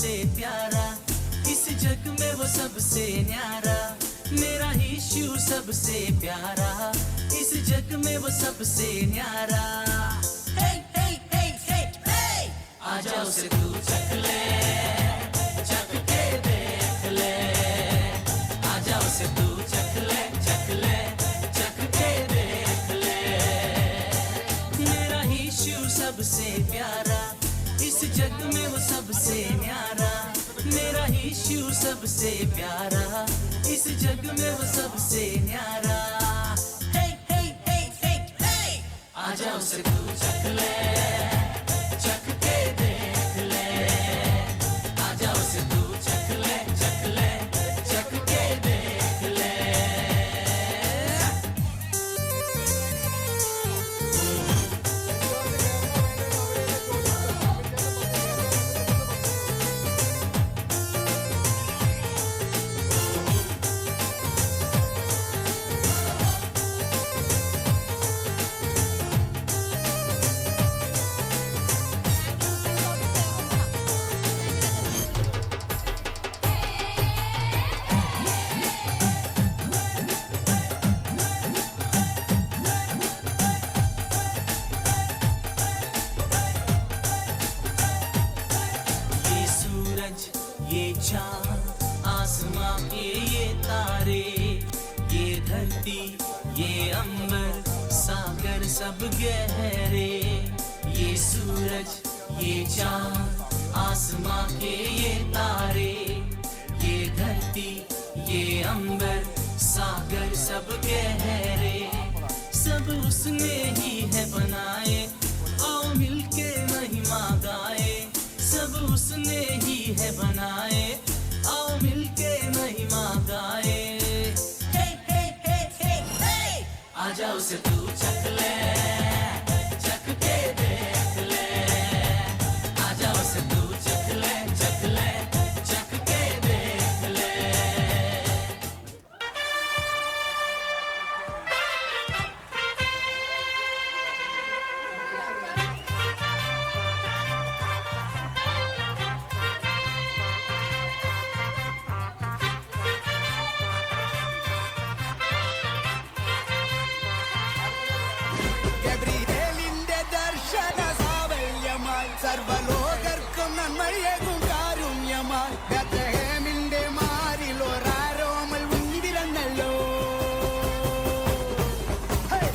सबसे प्यारा, इस जग में वो सबसे न्यारा, मेरा यीशु सबसे प्यारा, इस जग में वो सबसे न्यारा। हे हे हे हे हे, आजा उसे तू चख ले, चख के देख ले, आजा उसे तू चख ले, चख ले, चख के देख ले। मेरा यीशु सबसे प्यारा, इस जग में वो सबसे न्यारा, मेरा यीशु सबसे प्यारा, इस जग में वो सबसे न्यारा। हे हे हे हे हे, आजा उसे तू चख ले, चख के देख ले, आजा उसे तू चख ले, चख ले, चख के देख ले। ये चाँद, आसमां के ये तारे, ये धरती, ये अंबर, सागर सब गहरे। ये सूरज, ये चाँद, आसमां के ये तारे, ये धरती, ये अंबर, सागर सब गहरे, सब उसने ही है बनाए, आओ मिलके महिमा गाए, सब उसने ही है बनाए, आओ मिलके महिमा गाए। हे हे हे हे हे, आजा उसे तू चख ले, चख के देख ले, आजा उसे तू चख ले, चख ले, चख के देख ले। ഗബ്രിയേലിന്റെ ദർശന സാവല്യമായി, സർവ്വലോകർക്കും നന്മയേകും കാരുണ്യമായി, ബേത്ലഹേമിന്റെ മാറിൽ ഒരാരോമൽ ഉണ്ടിരുന്നല്ലോ.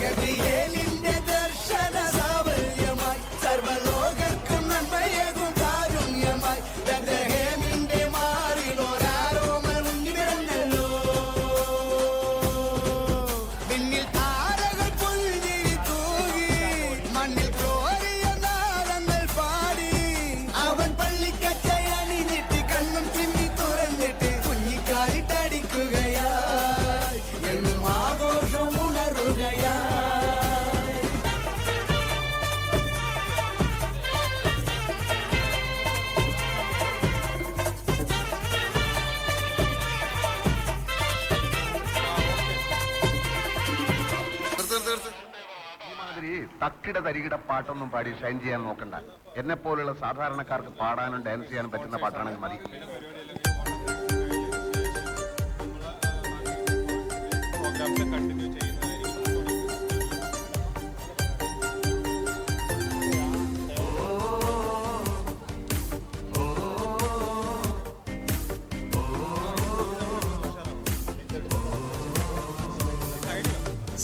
ഗബ്രിയേലിന്റെ ദർശന സാവല്യമായി, സർവ്വലോകർക്കും നന്മയേകും കാരുണ്യമായി, ബേത്ലഹേമിന്റെ മാറിൽ ഒരാരോമൽ ഉണ്ടിരുന്നല്ലോ. വിണ്ണിൽ താരകൾ പുൽകിരി തൂകി, മണ്ണിൽ ഗ്ലോറിയ നാളങ്ങൾ പാടി, അവൻ പള്ളിക്കച്ചയണിഞ്ഞിട്ട് കണ്ണും ചിമ്മി തുറന്നിട്ട് കുഞ്ഞിക്കാലിട്ടടിക്കുകയായി, എന്നും ആഘോഷം ഉണരുകയായി. ഇമാതിരി തക്കിട തരികിട പാട്ടൊന്നും പാടി ഷൈൻ ചെയ്യാൻ നോക്കണ്ട. എന്നെ പോലുള്ള സാധാരണക്കാർക്ക് പാടാനും ഡാൻസ് ചെയ്യാനും പറ്റുന്ന പാട്ടാണെങ്കിൽ മതി.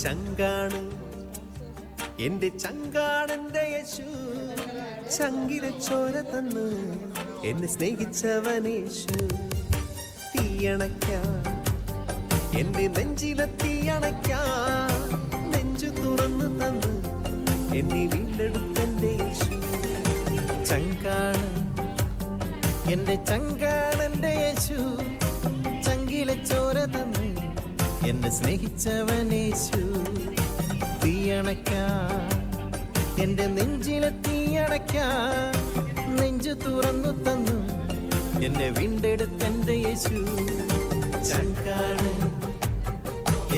ചങ്കാണ് എന്റെ ചങ്കാണെന്റെ യേശു, ചങ്കില ചോര തന്ന് എന്നെ സ്നേഹിച്ചവനേശു. തീയണയ്ക്കാൻ എന്റെ നെഞ്ചിലെ തീയണയ്ക്കാൻ, നെഞ്ചു തുറന്നു തന്ന് എന്നെ വീണ്ടെടുത്തെന്റെ യേശു. ചങ്കാണ് എന്റെ ചങ്കാണെന്റെ യേശു, ചങ്കില ചോര തന്ന് എന്നെ സ്നേഹിച്ചവനേശു. തീയണയ്ക്കാൻ എന്റെ നെഞ്ചിലെ തീയണയ്ക്കാൻ, നെഞ്ചു തുറന്നു തന്നു എന്നെ വീണ്ടെടുത്തെന്റെ യേശു. ചങ്കാണ്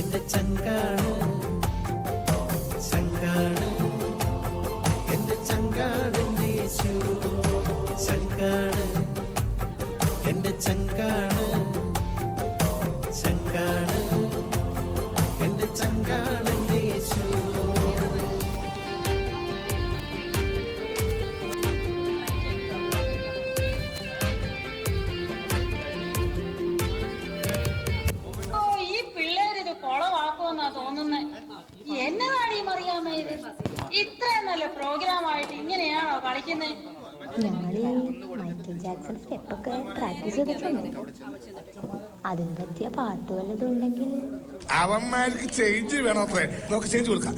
എന്റെ ചങ്കാണ്, ചങ്കാണ് എന്റെ ചങ്കാണെന്റെ യേശു. ചങ്കാണ് പ്രോഗ്രാം ഇത് ഇത്രയും നല്ല പ്രോഗ്രാം ആയിട്ട് ഇങ്ങനെയാണോ കളിക്കുന്നത്? ഞങ്ങള് മൈക്കിൾ ജാക്സൺ സ്റ്റെപ്പൊക്കെ പ്രാക്ടീസ് ചെയ്തിട്ടുണ്ട്. അതിന് പറ്റിയ പാട്ട് വല്ലതും ഉണ്ടെങ്കിൽ. അവന്മാർക്ക് ചേഞ്ച് വേണോ? നമുക്ക് ചേഞ്ച് കൊടുക്കാം.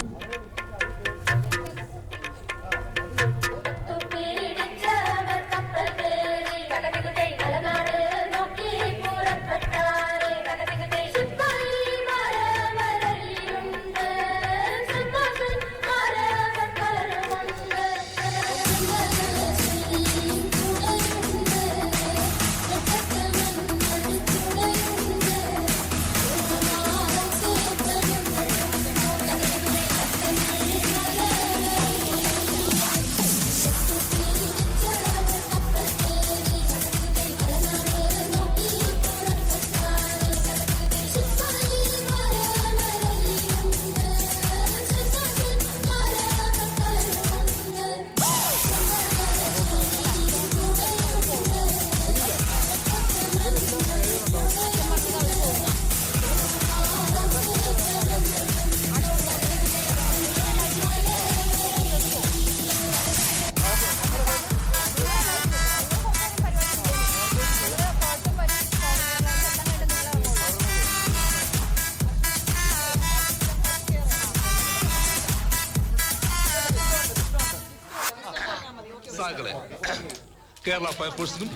കേരള ഫയർഫോഴ്സിനും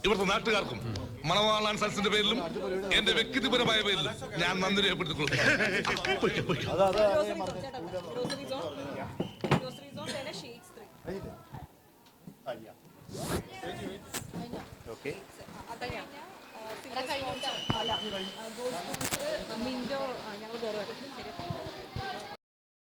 ഇവിടുത്തെ നാട്ടുകാർക്കും മണവാളാൻ സൽസിന്റെ പേരിലും എന്റെ വ്യക്തിപരമായ പേരിലും ഞാൻ നന്ദി രേഖപ്പെടുത്തിക്കൊള്ളുന്നു. മിന്റോ